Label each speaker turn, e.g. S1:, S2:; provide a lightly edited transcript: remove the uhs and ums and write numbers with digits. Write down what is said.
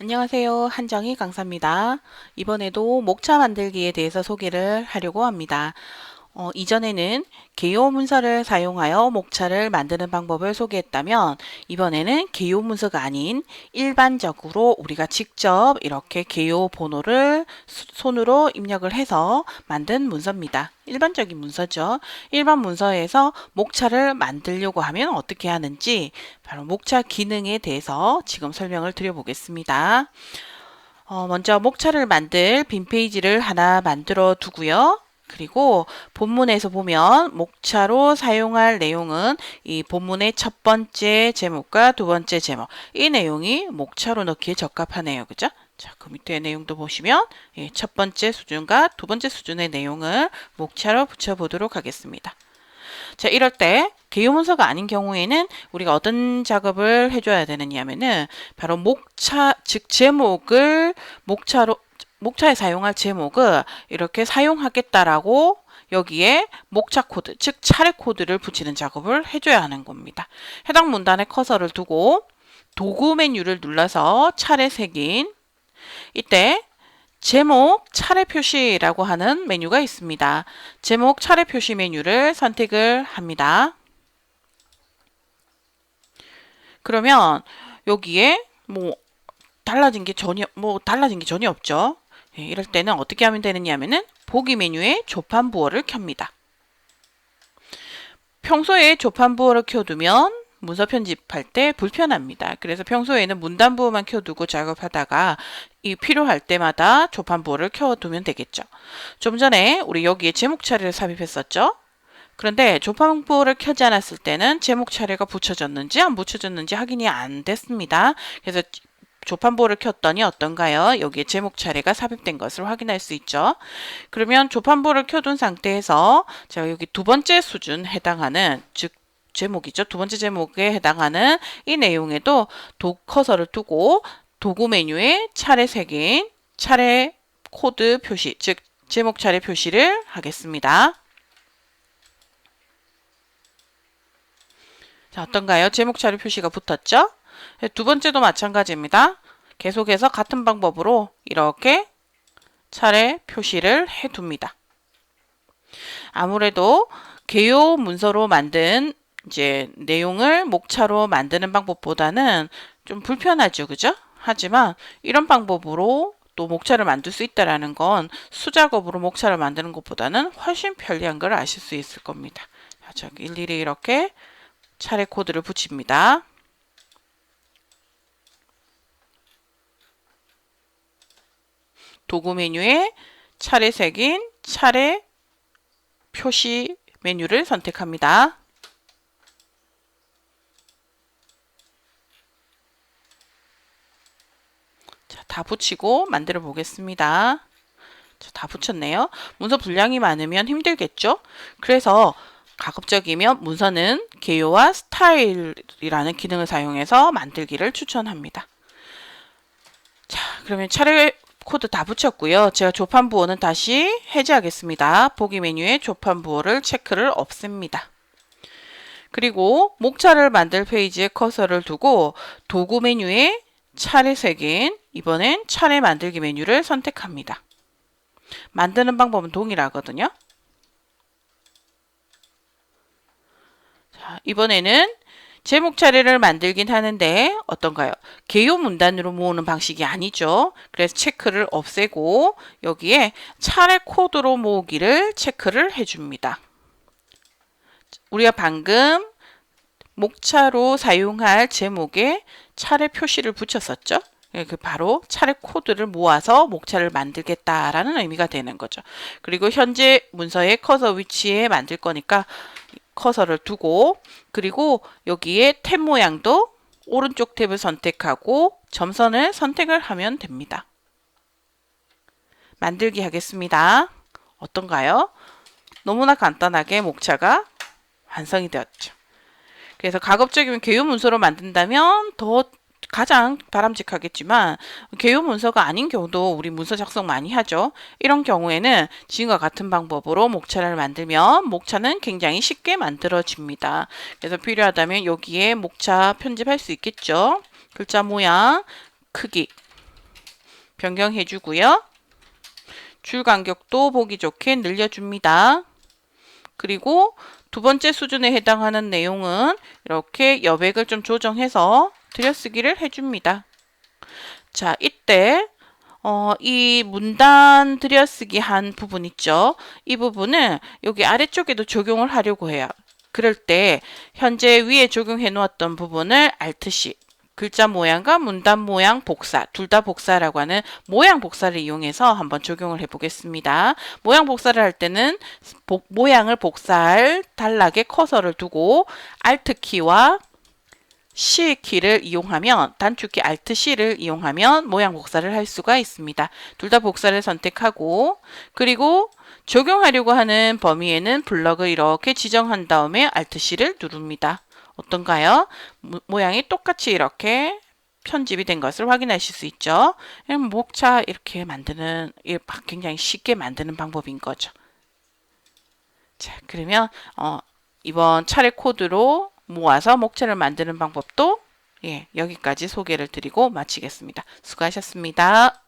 S1: 안녕하세요. 한정희 강사입니다. 이번에도 목차 만들기에 대해서 소개를 하려고 합니다. 이전에는 개요 문서를 사용하여 목차를 만드는 방법을 소개했다면 이번에는 개요 문서가 아닌 일반적으로 우리가 직접 이렇게 개요 번호를 손으로 입력을 해서 만든 문서입니다. 일반적인 문서죠. 일반 문서에서 목차를 만들려고 하면 어떻게 하는지 바로 목차 기능에 대해서 지금 설명을 드려보겠습니다. 먼저 목차를 만들 빈 페이지를 하나 만들어 두고요. 그리고 본문에서 보면 목차로 사용할 내용은 이 본문의 첫 번째 제목과 두 번째 제목, 이 내용이 목차로 넣기에 적합하네요. 그죠? 자, 그 밑에 내용도 보시면 첫 번째 수준과 두 번째 수준의 내용을 목차로 붙여보도록 하겠습니다. 자, 이럴 때 개요 문서가 아닌 경우에는 우리가 어떤 작업을 해줘야 되느냐면은 바로 목차, 즉 제목을 목차에 사용할 제목을 이렇게 사용하겠다라고 여기에 목차 코드, 즉 차례 코드를 붙이는 작업을 해줘야 하는 겁니다. 해당 문단에 커서를 두고 도구 메뉴를 눌러서 차례 색인 이때 제목 차례 표시라고 하는 메뉴가 있습니다. 제목 차례 표시 메뉴를 선택을 합니다. 그러면 여기에 달라진 게 전혀 없죠. 이럴 때는 어떻게 하면 되느냐면은 보기 메뉴에 조판 부호를 켭니다. 평소에 조판 부호를 켜두면 문서 편집할 때 불편합니다. 그래서 평소에는 문단 부호만 켜두고 작업하다가 필요할 때마다 조판 부호를 켜두면 되겠죠. 좀 전에 우리 여기에 제목 차례를 삽입했었죠. 그런데 조판 부호를 켜지 않았을 때는 제목 차례가 붙여졌는지 안 붙여졌는지 확인이 안 됐습니다. 그래서 조판 부호를 켰더니 어떤가요? 여기에 제목 차례가 삽입된 것을 확인할 수 있죠. 그러면 조판 부호를 켜둔 상태에서 제가 여기 두 번째 수준 해당하는 즉 제목이죠. 두 번째 제목에 해당하는 이 내용에도 커서를 두고 도구 메뉴에 차례 색인 차례 코드 표시, 즉 제목 차례 표시를 하겠습니다. 자, 어떤가요? 제목 차례 표시가 붙었죠? 두 번째도 마찬가지입니다. 계속해서 같은 방법으로 이렇게 차례 표시를 해둡니다. 아무래도 개요 문서로 만든 이제 내용을 목차로 만드는 방법보다는 좀 불편하죠. 그죠? 하지만 이런 방법으로 또 목차를 만들 수 있다는 건 수작업으로 목차를 만드는 것보다는 훨씬 편리한 걸 아실 수 있을 겁니다. 자, 일일이 이렇게 차례 코드를 붙입니다. 도구 메뉴에 차례 색인 차례 표시 메뉴를 선택합니다. 자, 다 붙이고 만들어 보겠습니다. 자, 다 붙였네요. 문서 분량이 많으면 힘들겠죠? 그래서 가급적이면 문서는 개요와 스타일이라는 기능을 사용해서 만들기를 추천합니다. 자, 그러면 차례 코드 다 붙였고요. 제가 조판 부호는 다시 해제하겠습니다. 보기 메뉴에 조판 부호를 체크를 없앱니다. 그리고 목차를 만들 페이지에 커서를 두고 도구 메뉴에 차례 색인 이번엔 차례 만들기 메뉴를 선택합니다. 만드는 방법은 동일하거든요. 자, 이번에는 제목 차례를 만들긴 하는데 어떤가요? 개요 문단으로 모으는 방식이 아니죠. 그래서 체크를 없애고 여기에 차례 코드로 모으기를 체크를 해줍니다. 우리가 방금 목차로 사용할 제목에 차례 표시를 붙였었죠. 그 바로 차례 코드를 모아서 목차를 만들겠다라는 의미가 되는 거죠. 그리고 현재 문서의 커서 위치에 만들 거니까 커서를 두고 그리고 여기에 탭 모양도 오른쪽 탭을 선택하고 점선을 선택을 하면 됩니다. 만들기 하겠습니다. 어떤가요? 너무나 간단하게 목차가 완성이 되었죠. 그래서 가급적이면 개요 문서로 만든다면 더 가장 바람직하겠지만 개요 문서가 아닌 경우도 우리 문서 작성 많이 하죠. 이런 경우에는 지금과 같은 방법으로 목차를 만들면 목차는 굉장히 쉽게 만들어집니다. 그래서 필요하다면 여기에 목차 편집할 수 있겠죠. 글자 모양, 크기, 변경해 주고요. 줄 간격도 보기 좋게 늘려줍니다. 그리고 두 번째 수준에 해당하는 내용은 이렇게 여백을 좀 조정해서 들여쓰기를 해줍니다. 자, 이때 이 문단 들여쓰기 한 부분 있죠? 이 부분은 여기 아래쪽에도 적용을 하려고 해요. 그럴 때 현재 위에 적용해 놓았던 부분을 Alt-C 글자 모양과 문단 모양 복사, 둘 다 복사라고 하는 모양 복사를 이용해서 한번 적용을 해 보겠습니다. 모양 복사를 할 때는 모양을 복사할 단락에 커서를 두고 Alt키와 C키를 이용하면 단축키 Alt-C를 이용하면 모양 복사를 할 수가 있습니다. 둘 다 복사를 선택하고 그리고 적용하려고 하는 범위에는 블럭을 이렇게 지정한 다음에 Alt-C를 누릅니다. 어떤가요? 모양이 똑같이 이렇게 편집이 된 것을 확인하실 수 있죠. 목차 이렇게 만드는 굉장히 쉽게 만드는 방법인 거죠. 자, 그러면 이번 차례 코드로 모아서 목차를 만드는 방법도 여기까지 소개를 드리고 마치겠습니다. 수고하셨습니다.